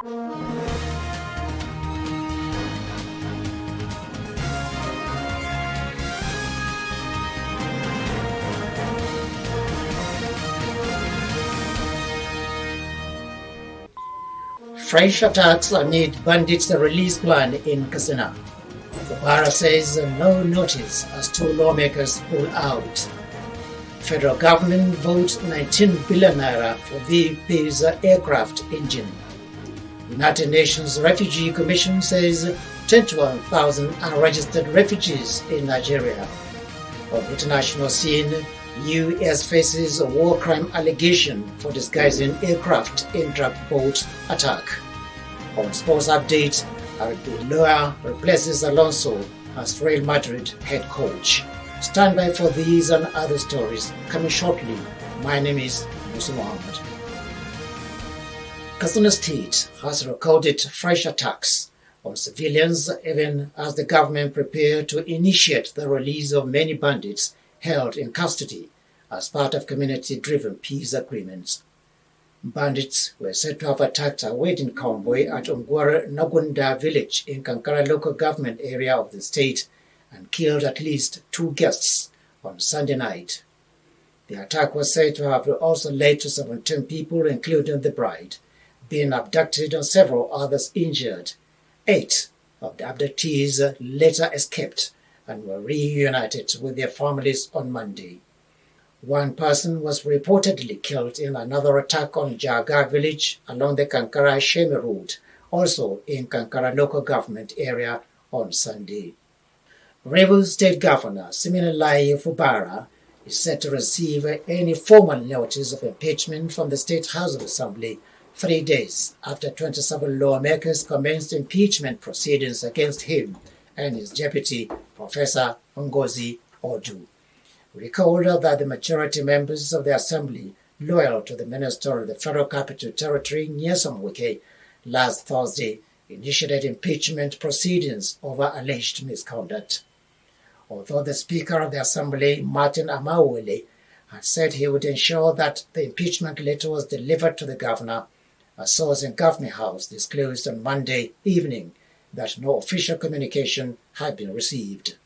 Fresh attacks amid bandits' release plan in Katsina. Fubara says no notice as two lawmakers pull out. Federal government votes 19 billion naira for VP's aircraft engine. United Nations Refugee Commission says 21,000 unregistered refugees in Nigeria. On the international scene, U.S. faces a war crime allegation for disguising aircraft in drug boat attack. On sports update, Arbeloa replaces Alonso as Real Madrid head coach. Stand by for these and other stories coming shortly. My name is Musa Muhammad. Katsina State has recorded fresh attacks on civilians even as the government prepared to initiate the release of many bandits held in custody as part of community-driven peace agreements. Bandits were said to have attacked a wedding convoy at Ongwara Nagunda village in Kankara local government area of the state and killed at least 2 guests on Sunday night. The attack was said to have also led to 17 people, including the bride, being abducted and several others injured. 8 of the abductees later escaped and were reunited with their families on Monday. 1 person was reportedly killed in another attack on Jaga village along the Kankara-Sheme road, also in Kankara local government area on Sunday. Rivers State Governor Siminalayi Fubara is set to receive any formal notice of impeachment from the State House of Assembly 3 days after 27 lawmakers commenced impeachment proceedings against him and his deputy, Professor Ngozi Odu. Recall that the majority members of the Assembly, loyal to the Minister of the Federal Capital Territory, Nyesom Wike, last Thursday initiated impeachment proceedings over alleged misconduct. Although the Speaker of the Assembly, Martin Amawele, had said he would ensure that the impeachment letter was delivered to the governor, a source in Government House disclosed on Monday evening that no official communication had been received.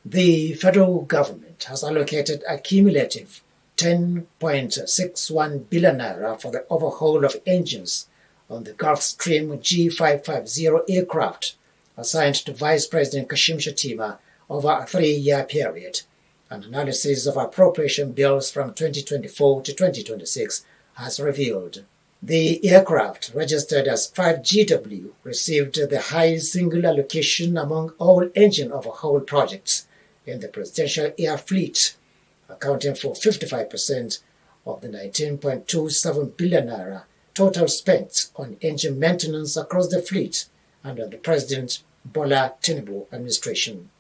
The federal government has allocated a cumulative 10.61 billion naira for the overhaul of engines on the Gulfstream G550 aircraft assigned to Vice President Kashim Shettima over a 3-year period. An analysis of appropriation bills from 2024 to 2026 has revealed. The aircraft, registered as 5GW, received the highest single allocation among all engine overhaul projects in the Presidential Air Fleet, accounting for 55% of the 19.27 billion naira total spent on engine maintenance across the fleet under the President Bola Tinubu administration.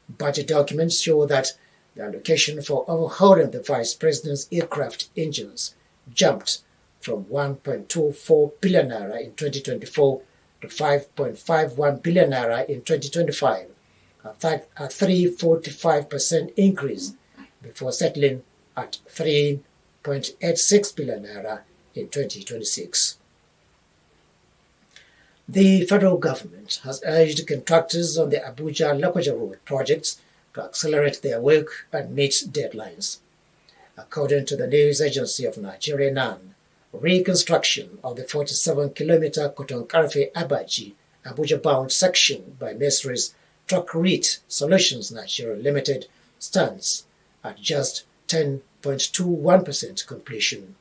Budget documents show that the allocation for overhauling the Vice President's aircraft engines jumped from 1.24 billion naira in 2024 to 5.51 billion naira in 2025, a 345% increase before settling at 3.86 billion naira in 2026. The federal government has urged contractors on the Abuja-Lokoja Road projects to accelerate their work and meet deadlines. According to the news agency of Nigeria NAN, reconstruction of the 47-kilometer Kotonkarfe-Abaji Abuja-bound section by Mesris Truck-Reat Solutions Nigeria Limited stands at just 10.21% completion.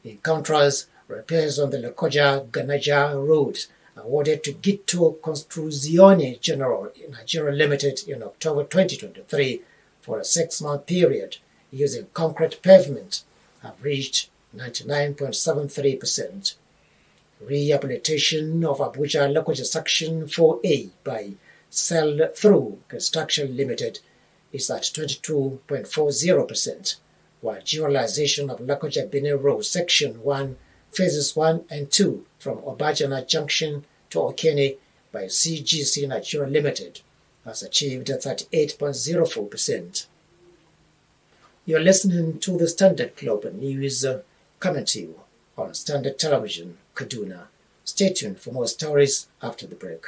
In contrast, repairs on the Lokoja-Ganaja Road awarded to Gitto Construzione General Nigeria Limited in October 2023 for a 6-month period using concrete pavement have reached 99.73%. Rehabilitation of Abuja-Lokoja Section 4A by Sell-Through Construction Limited is at 22.40%, while dualization of Lokoja-Benin Road Section 1 Phases 1 and 2 from Obajana Junction to Okene by CGC Nigeria Limited has achieved 38.04%. You're listening to the Standard Global News coming to you on Standard Television, Kaduna. Stay tuned for more stories after the break.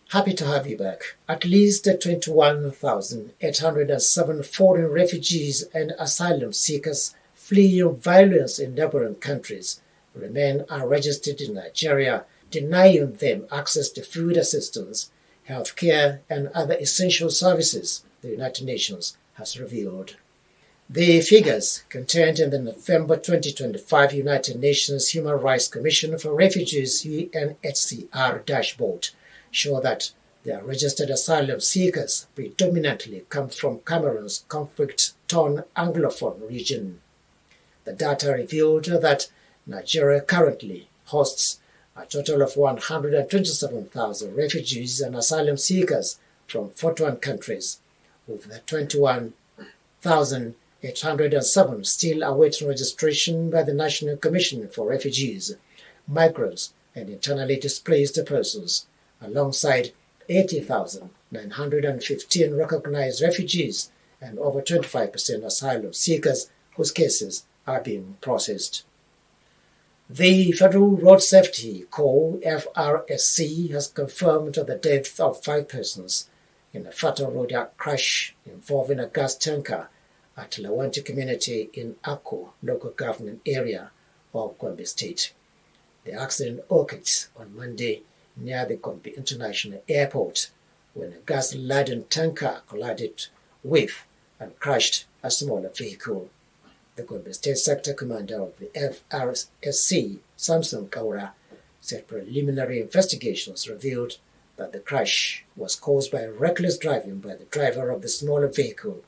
Happy to have you back. At least 21,807 foreign refugees and asylum seekers fleeing violence in neighboring countries remain unregistered in Nigeria, denying them access to food assistance, health care, and other essential services, the United Nations has revealed. The figures contained in the November 2025 United Nations Human Rights Commission for Refugees UNHCR dashboard show that the registered asylum seekers predominantly come from Cameroon's conflict-torn Anglophone region. The data revealed that Nigeria currently hosts a total of 127,000 refugees and asylum seekers from 41 countries, with 21,807 still awaiting registration by the National Commission for Refugees, Migrants and Internally Displaced Persons, alongside 80,915 recognized refugees and over 25% asylum seekers whose cases are being processed. The Federal Road Safety Corps (FRSC) has confirmed the death of 5 persons in a fatal road crash involving a gas tanker at Lawanti community in Akko local government area of Gombe State. The accident occurred on Monday near the Gombe International Airport when a gas-laden tanker collided with and crashed a smaller vehicle. The Gombe State Sector Commander of the FRSC, Samson Kaura, said preliminary investigations revealed that the crash was caused by reckless driving by the driver of the smaller vehicle,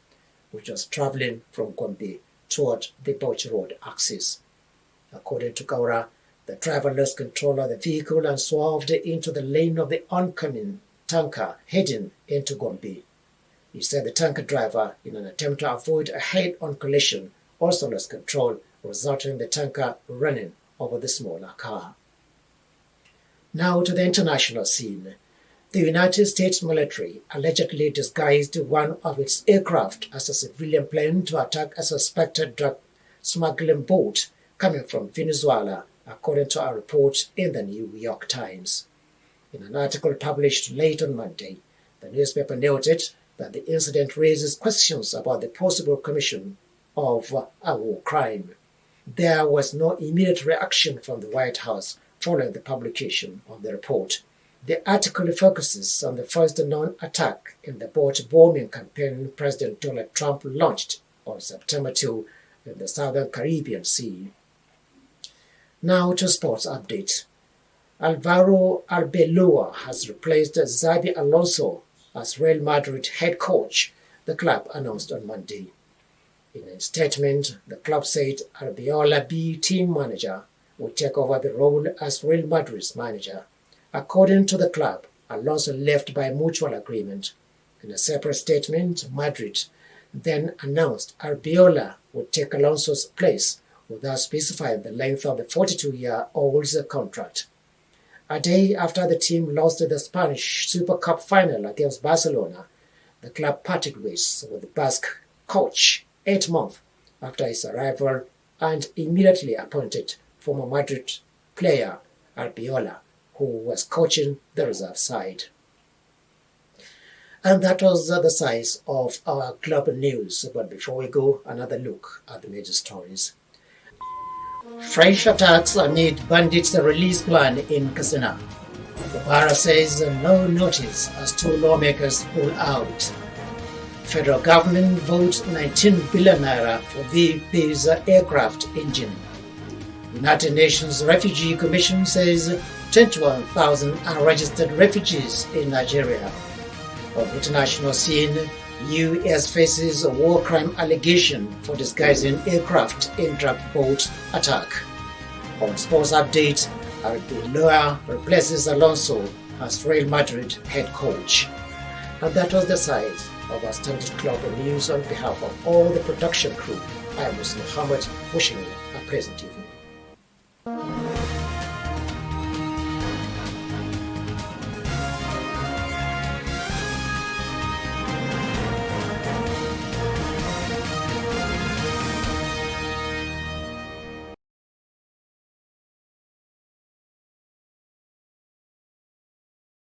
which was traveling from Gombe toward the Bauchi Road axis. According to Kaura, the driver lost control of the vehicle and swerved into the lane of the oncoming tanker heading into Gombe. He said the tanker driver, in an attempt to avoid a head-on collision, also lost control, resulting in the tanker running over the smaller car. Now to the international scene. The United States military allegedly disguised one of its aircraft as a civilian plane to attack a suspected drug smuggling boat coming from Venezuela, according to a report in the New York Times. In an article published late on Monday, the newspaper noted that the incident raises questions about the possible commission of a war crime. There was no immediate reaction from the White House following the publication of the report. The article focuses on the first known attack in the boat bombing campaign President Donald Trump launched on September 2 in the southern Caribbean Sea. Now to sports updates. Alvaro Arbeloa has replaced Xabi Alonso as Real Madrid head coach, the club announced on Monday. In a statement, the club said Arbeloa, B team manager, would take over the role as Real Madrid's manager. According to the club, Alonso left by mutual agreement. In a separate statement, Madrid then announced Arbeloa would take Alonso's place without specifying the length of the 42-year-old's contract. A day after the team lost the Spanish Super Cup final against Barcelona, the club parted ways with the Basque coach 8 months after his arrival and immediately appointed former Madrid player Arbeloa, who was coaching the reserve side. And that was the size of our global news. But before we go, another look at the major stories. Fresh attacks amid bandits' release plan in Katsina. The Bara says no notice as 2 lawmakers pull out. Federal government votes 19 billion naira for VP's aircraft engine. United Nations Refugee Commission says 21,000 unregistered refugees in Nigeria. On the international scene, U.S. faces a war crime allegation for disguising aircraft in drug boat attack. On sports update, Arbeloa replaces Alonso as Real Madrid head coach. And that was the size of our Standard Global News. On behalf of all the production crew, I am Muhammad, wishing you a pleasant evening.